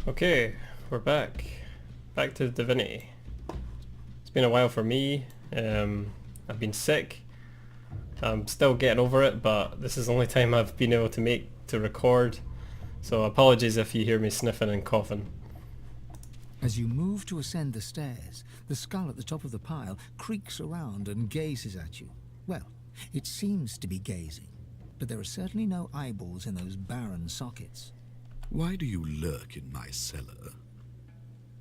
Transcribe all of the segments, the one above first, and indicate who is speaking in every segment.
Speaker 1: Okay, we're back. Back to Divinity. It's been a while for me. I've been sick. I'm still getting over it, but this is the only time I've been able to record. So apologies if you hear me sniffing and coughing.
Speaker 2: As you move to ascend the stairs, the skull at the top of the pile creaks around and gazes at you. Well, it seems to be gazing, but there are certainly no eyeballs in those barren sockets.
Speaker 3: Why do you lurk in my cellar?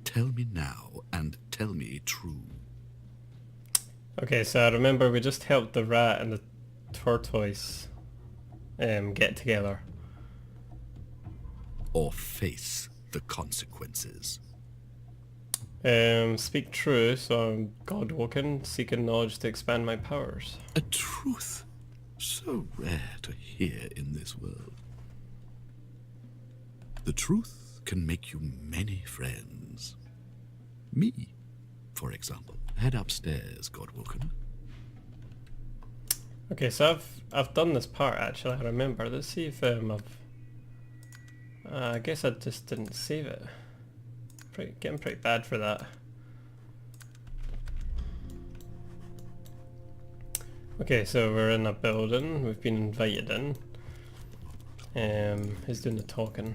Speaker 3: Tell me now, and tell me true.
Speaker 1: Okay, so I remember we just helped the rat and the tortoise get together.
Speaker 3: Or face the consequences.
Speaker 1: Speak true, so I'm God-woken, seeking knowledge to expand my powers.
Speaker 3: A truth so rare to hear in this world. The truth can make you many friends. Me, for example. Head upstairs, Godwoken.
Speaker 1: Okay, so I've done this part actually, I remember. Let's see if I guess I just didn't save it. Getting pretty bad for that. Okay, so we're in a building, we've been invited in. Who's doing the talking?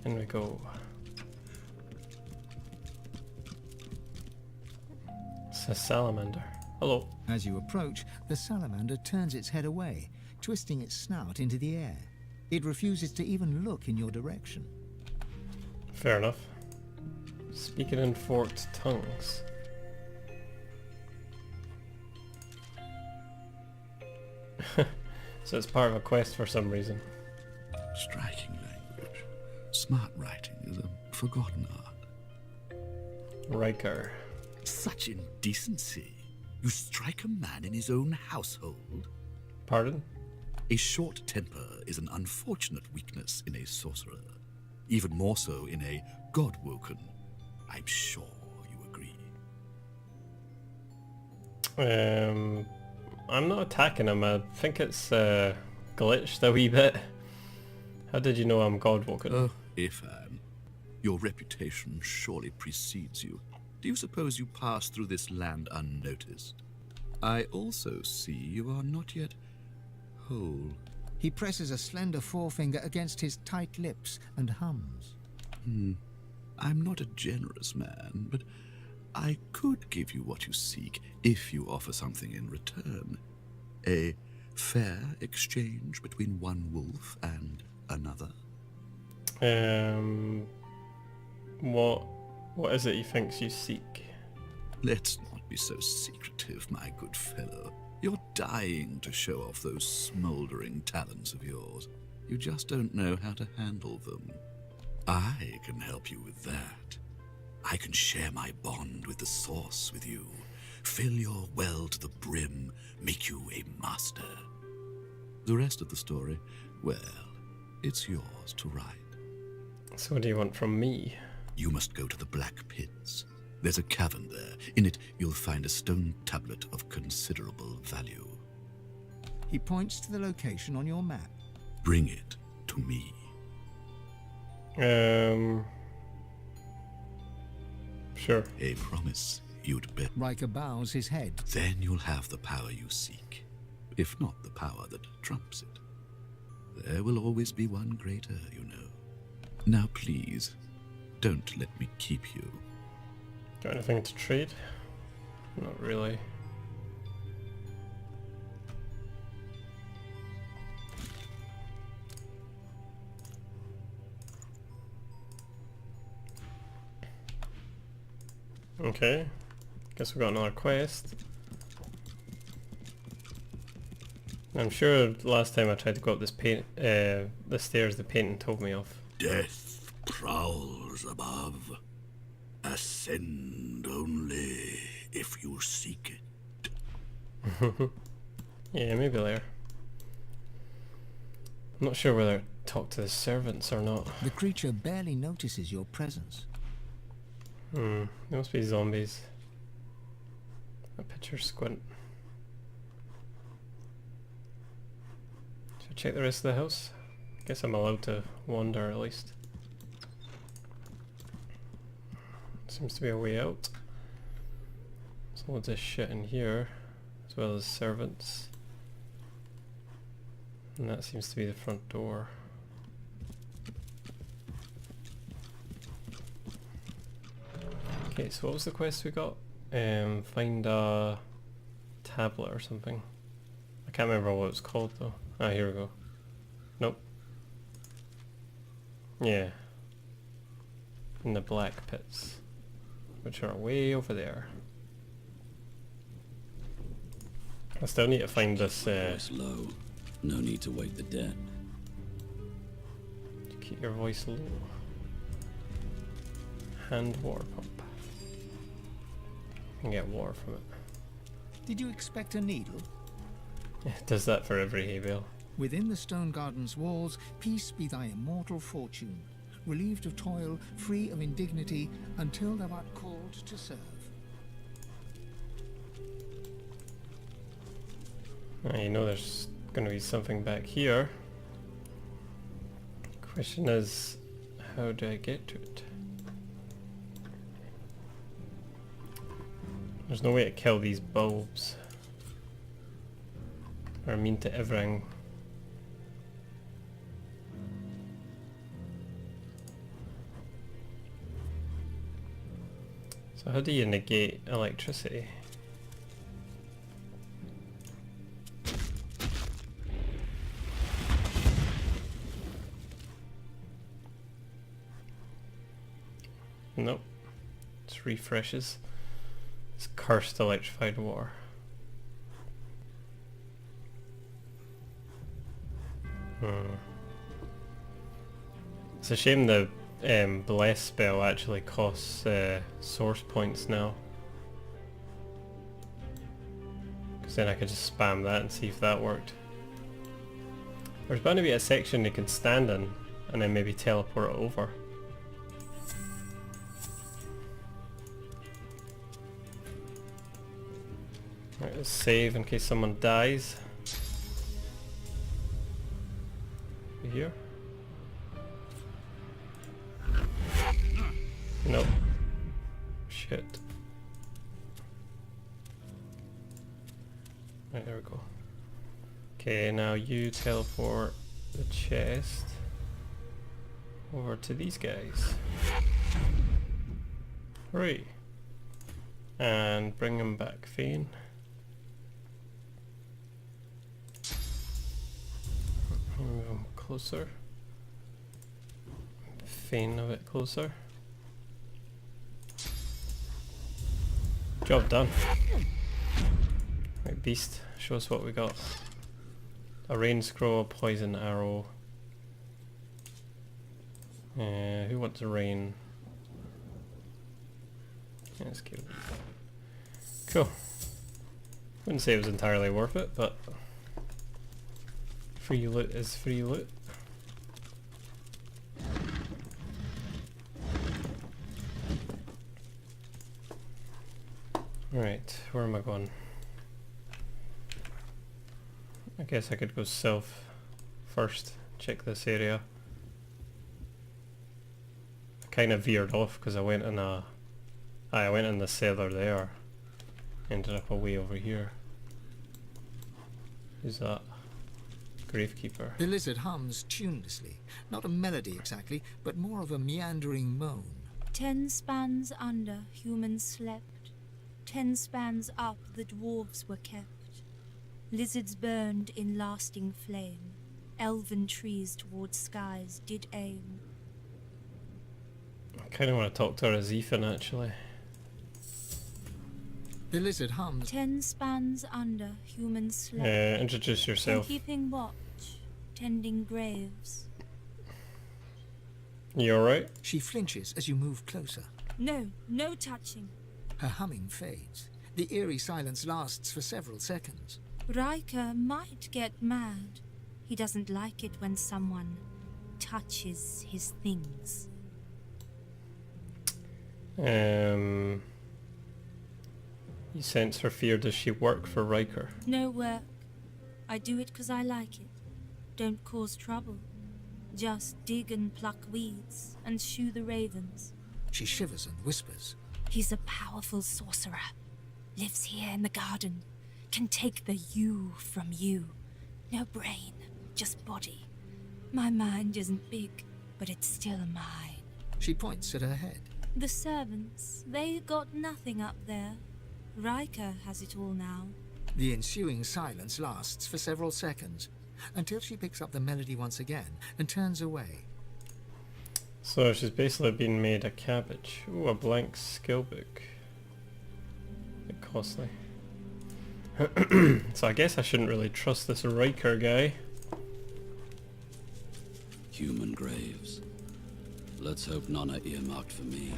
Speaker 1: In we go. It's a salamander. Hello.
Speaker 2: As you approach, the salamander turns its head away, twisting its snout into the air. It refuses to even look in your direction.
Speaker 1: Fair enough. Speaking in forked tongues. So it's part of a quest for some reason.
Speaker 3: Striking language. Smart writing is a forgotten art.
Speaker 1: Ryker.
Speaker 3: Such indecency. You strike a man in his own household?
Speaker 1: Pardon?
Speaker 3: A short temper is an unfortunate weakness in a sorcerer. Even more so in a Godwoken. I'm sure you agree.
Speaker 1: I'm not attacking him. I think it's glitched a wee bit. How did you know I'm Godwoken?
Speaker 3: Oh, Ifan. Your reputation surely precedes you. Do you suppose you pass through this land unnoticed? I also see you are not yet whole.
Speaker 2: He presses a slender forefinger against his tight lips and hums.
Speaker 3: I'm not a generous man, but I could give you what you seek if you offer something in return. A fair exchange between one wolf and another.
Speaker 1: What is it he thinks you seek?
Speaker 3: Let's not be so secretive, my good fellow. You're dying to show off those smoldering talents of yours. You just don't know how to handle them. I can help you with that. I can share my bond with the source with you, fill your well to the brim, make you a master. The rest of the story, well, it's yours to write.
Speaker 1: So what do you want from me?
Speaker 3: You must go to the Black Pits. There's a cavern there. In it, you'll find a stone tablet of considerable value.
Speaker 2: He points to the location on your map.
Speaker 3: Bring it to me.
Speaker 1: Sure.
Speaker 3: A promise you'd bet.
Speaker 2: Ryker bows his head.
Speaker 3: Then you'll have the power you seek, if not the power that trumps it. There will always be one greater, you know. Now please, don't let me keep you.
Speaker 1: Got anything to trade? Not really. Okay, guess we got another quest. I'm sure last time I tried to go up the stairs the painting told me off.
Speaker 3: Death prowls above. Ascend only if you seek it.
Speaker 1: Yeah, maybe later. I'm not sure whether to talk to the servants or not.
Speaker 2: The creature barely notices your presence.
Speaker 1: They must be zombies. A picture squint. Should I check the rest of the house? Guess I'm allowed to wander at least. Seems to be a way out. There's loads of shit in here, as well as servants. And that seems to be the front door. Okay, so what was the quest we got? Find a tablet or something. I can't remember what it was called though. Ah, here we go. Nope. Yeah. In the black pits, which are way over there. I still need to find this,
Speaker 4: Voice low. No need to wake the dead.
Speaker 1: keep your voice low. Hand water pump. You can get water from it.
Speaker 2: Did you expect a needle?
Speaker 1: It does that for every hay bale.
Speaker 2: Within the stone garden's walls, peace be thy immortal fortune, relieved of toil, free of indignity, until thou art called to serve.
Speaker 1: You know there's going to be something back here. Question is, how do I get to it? There's no way to kill these bulbs. Or mean to everything. So how do you negate electricity? Nope. Just refreshes. It's cursed electrified water. It's a shame the bless spell actually costs source points now. Because then I could just spam that and see if that worked. There's bound to be a section you can stand in and then maybe teleport it over. Right, let's save in case someone dies. Here? Nope. Shit. Right, there we go. Okay, now you teleport the chest over to these guys. Hooray! And bring them back, Fane. Move them closer. Fane a bit closer. Job done. Right, beast, show us what we got. A rain scroll, a poison arrow. Who wants a rain? Yeah, let's give it. Cool. Wouldn't say it was entirely worth it, but free loot is free loot. Right, where am I going? I guess I could go south first, check this area. I kind of veered off because I went in I went in the cellar there. Ended up away over here. Who's that? Gravekeeper.
Speaker 2: The lizard hums tunelessly, not a melody exactly, but more of a meandering moan.
Speaker 5: 10 spans under, humans slept. 10 spans up, the dwarves were kept. Lizards burned in lasting flame. Elven trees towards skies did aim.
Speaker 1: I kind of want to talk to her as Ethan actually.
Speaker 2: The lizard hums.
Speaker 5: 10 spans under, humans slept.
Speaker 1: Introduce
Speaker 5: And
Speaker 1: yourself.
Speaker 5: keeping watch, tending graves.
Speaker 1: You alright?
Speaker 2: She flinches as you move closer.
Speaker 5: No, no touching.
Speaker 2: Her humming fades. The eerie silence lasts for several seconds.
Speaker 5: Ryker might get mad. He doesn't like it when someone touches his things.
Speaker 1: You sense her fear. Does she work for Ryker?
Speaker 5: No work. I do it 'cause I like it. Don't cause trouble. Just dig and pluck weeds and shoo the ravens.
Speaker 2: She shivers and whispers.
Speaker 5: He's a powerful sorcerer. Lives here in the garden. Can take the you from you. No brain, just body. My mind isn't big, but it's still mine.
Speaker 2: She points at her head.
Speaker 5: The servants, they got nothing up there. Ryker has it all now.
Speaker 2: The ensuing silence lasts for several seconds, until she picks up the melody once again and turns away.
Speaker 1: So she's basically been made a cabbage. Ooh, a blank skill book. Bit costly. So I guess I shouldn't really trust this Ryker guy.
Speaker 4: Human graves. Let's hope none are earmarked for me.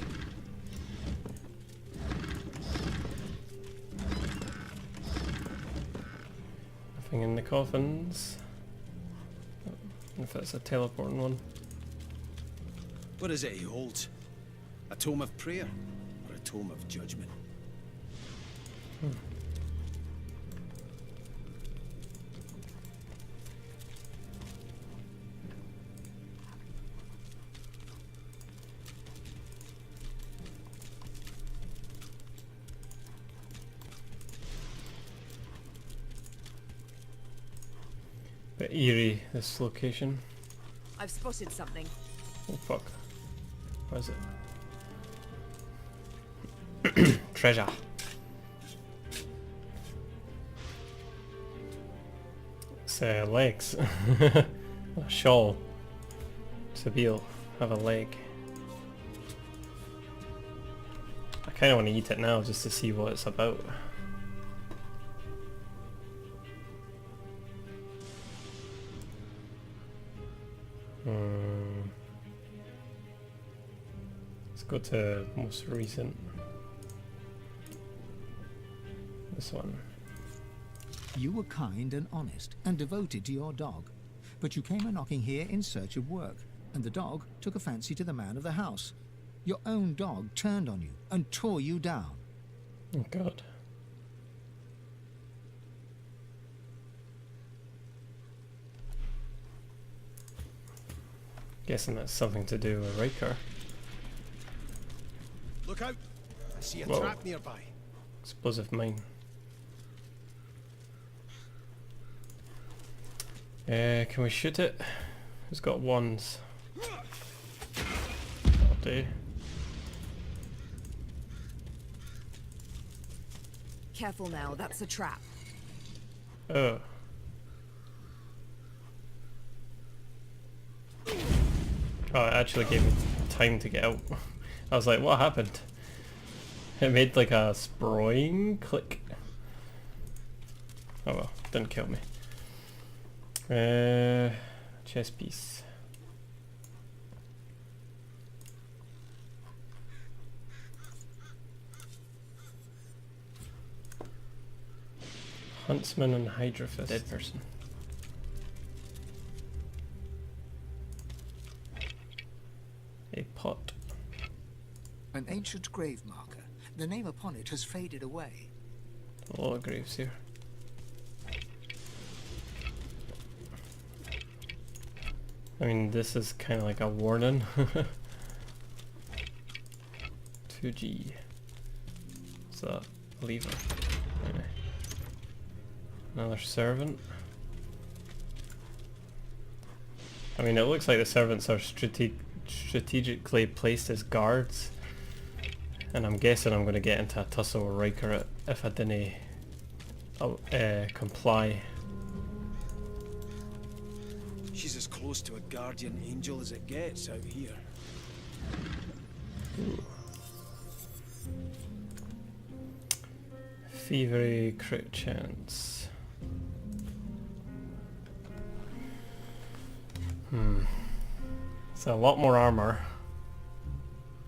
Speaker 1: Nothing in the coffins. I don't know if it's a teleporting one.
Speaker 6: What is it he holds? A tome of prayer or a tome of judgment?
Speaker 1: Bit eerie, this location.
Speaker 7: I've spotted something.
Speaker 1: Oh fuck. What is it? Treasure. It's legs. A shawl. Sabil have a leg. I kinda wanna eat it now just to see what it's about. Let's go to most recent. This one.
Speaker 2: You were kind and honest and devoted to your dog, but you came a-knocking here in search of work, and the dog took a fancy to the man of the house. Your own dog turned on you and tore you down.
Speaker 1: Oh god. Guessing that's something to do with Ryker.
Speaker 6: Look out! I see a
Speaker 1: Whoa.
Speaker 6: trap nearby.
Speaker 1: Explosive mine. Can we shoot it? Who's got wands? That'll do.
Speaker 7: Careful now, that's a trap.
Speaker 1: Oh. Oh, it actually gave me time to get out. I was like, what happened? It made like a sproing click. Oh well, didn't kill me. Chess piece. Huntsman and Hydra Fist. Dead person. A pot.
Speaker 2: An ancient grave marker. The name upon it has faded away.
Speaker 1: A lot of graves here. I mean, this is kind of like a warning. 2G. What's that? Lever. Anyway. Another servant. I mean, it looks like the servants are strategically placed as guards. And I'm guessing I'm going to get into a tussle with Ryker if I didn't comply.
Speaker 6: She's as close to a guardian angel as it gets out here.
Speaker 1: Ooh. Thievery crit chance. So a lot more armor,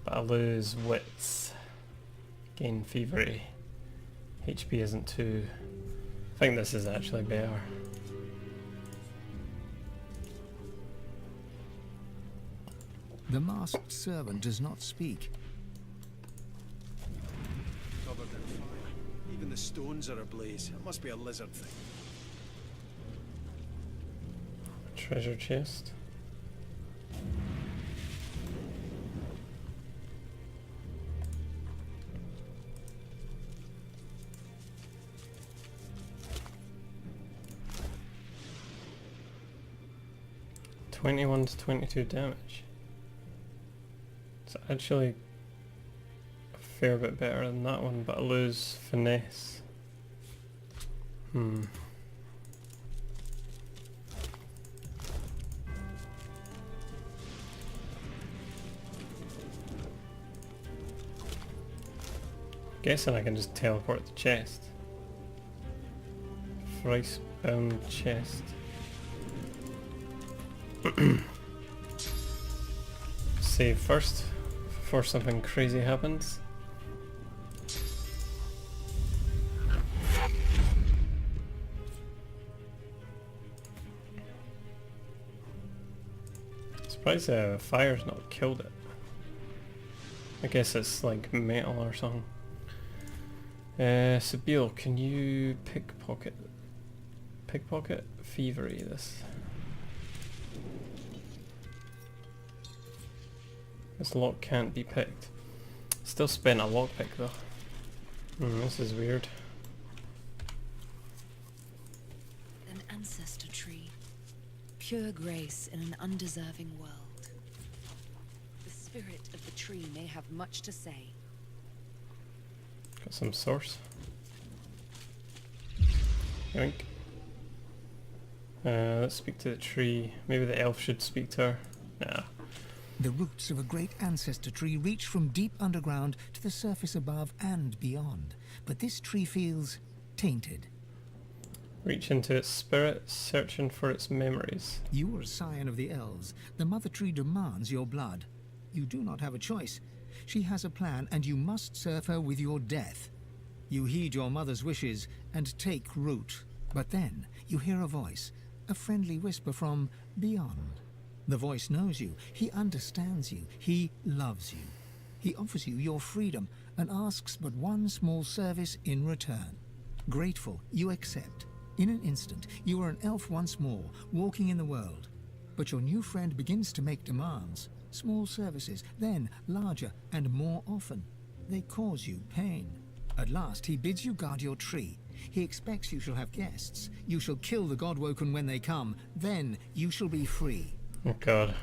Speaker 1: but I lose wits. Gain thievery. HP isn't too. I think this is actually better.
Speaker 2: The masked servant does not speak.
Speaker 6: Covered in fire. Even the stones are ablaze. It must be a lizard thing.
Speaker 1: Treasure chest. 21 to 22 damage. It's actually a fair bit better than that one, but I lose finesse. Guessing I can just teleport the chest. Thrice bound chest. Save first before something crazy happens. Surprised fire's not killed it. I guess it's like metal or something. Sabine, can you pickpocket thievery this? This lock can't be picked. Still spent a lockpick though. This is weird.
Speaker 7: An ancestor tree. Pure grace in an undeserving world. The spirit of the tree may have much to say.
Speaker 1: Got some source. Yoink. Let's speak to the tree. Maybe the elf should speak to her. Nah.
Speaker 2: The roots of a great ancestor tree reach from deep underground to the surface above and beyond. But this tree feels tainted.
Speaker 1: Reach into its spirit, searching for its memories.
Speaker 2: You are a scion of the elves. The mother tree demands your blood. You do not have a choice. She has a plan, and you must serve her with your death. You heed your mother's wishes and take root. But then you hear a voice, a friendly whisper from beyond. The voice knows you. He understands you. He loves you. He offers you your freedom and asks but one small service in return. Grateful, you accept. In an instant, you are an elf once more, walking in the world. But your new friend begins to make demands. Small services, then larger and more often. They cause you pain. At last, he bids you guard your tree. He expects you shall have guests. You shall kill the Godwoken when they come. Then you shall be free.
Speaker 1: Oh god.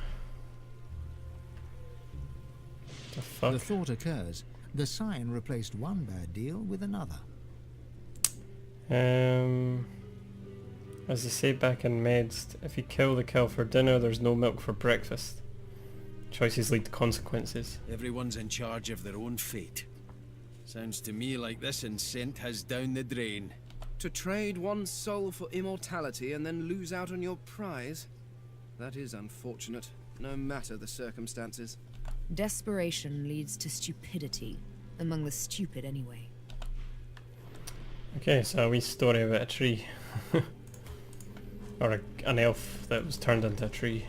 Speaker 1: The fuck?
Speaker 2: The thought occurs. The scion replaced one bad deal with another.
Speaker 1: As they say back in Meds, if you kill the cow for dinner, there's no milk for breakfast. Choices lead to consequences.
Speaker 6: Everyone's in charge of their own fate. Sounds to me like this incent has down the drain.
Speaker 8: To trade one's soul for immortality and then lose out on your prize? That is unfortunate, no matter the circumstances.
Speaker 7: Desperation leads to stupidity. Among the stupid, anyway.
Speaker 1: Okay, so a wee story about a tree. Or an elf that was turned into a tree.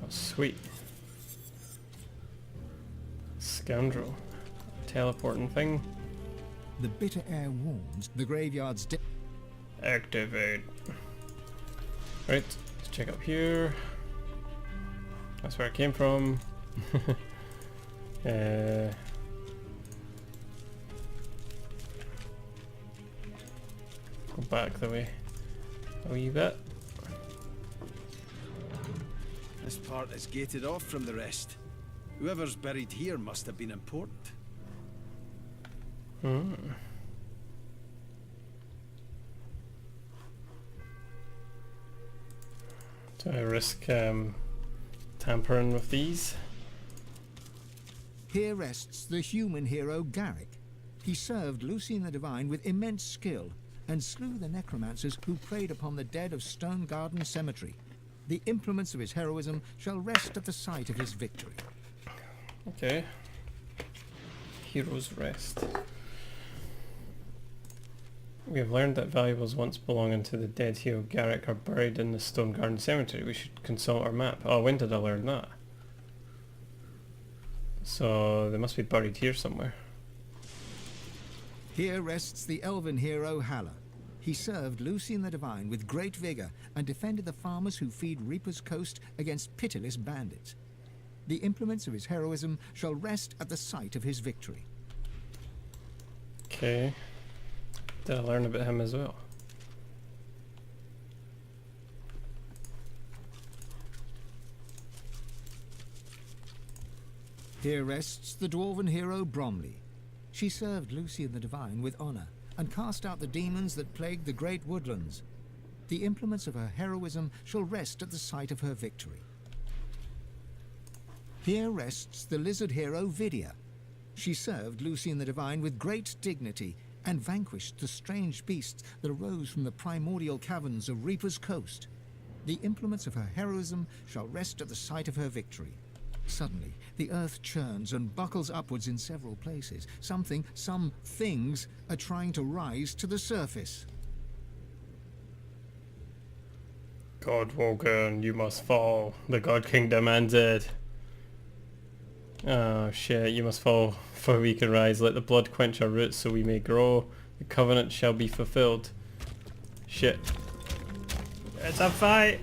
Speaker 1: Oh, sweet. Scoundrel. Teleporting thing.
Speaker 2: The bitter air warms the graveyard's
Speaker 1: Activate. Right, let's check up here. That's where I came from. Go back the way a wee bit.
Speaker 6: This part is gated off from the rest. Whoever's buried here must have been important.
Speaker 1: Do I risk tampering with these?
Speaker 2: Here rests the human hero Garrick. He served Lucien the Divine with immense skill and slew the necromancers who preyed upon the dead of Stone Garden Cemetery. The implements of his heroism shall rest at the site of his victory.
Speaker 1: Okay. Hero's Rest. We have learned that valuables once belonging to the dead hero Garrick are buried in the Stone Garden Cemetery. We should consult our map. Oh, when did I learn that? So they must be buried here somewhere.
Speaker 2: Here rests the elven hero Haller. He served Lucien the Divine with great vigor and defended the farmers who feed Reaper's Coast against pitiless bandits. The implements of his heroism shall rest at the site of his victory.
Speaker 1: Okay. Did I learn about him as well?
Speaker 2: Here rests the dwarven hero Bromley. She served Lucian the Divine with honor and cast out the demons that plagued the great woodlands. The implements of her heroism shall rest at the site of her victory. Here rests the lizard hero Vidia. She served Lucian the Divine with great dignity and vanquished the strange beasts that arose from the primordial caverns of Reaper's Coast. The implements of her heroism shall rest at the site of her victory. Suddenly, the earth churns and buckles upwards in several places. Some things are trying to rise to the surface.
Speaker 1: God Wogan, you must fall. The God King demanded. Oh shit, you must fall, for we can rise. Let the blood quench our roots so we may grow. The covenant shall be fulfilled. Shit. It's a fight!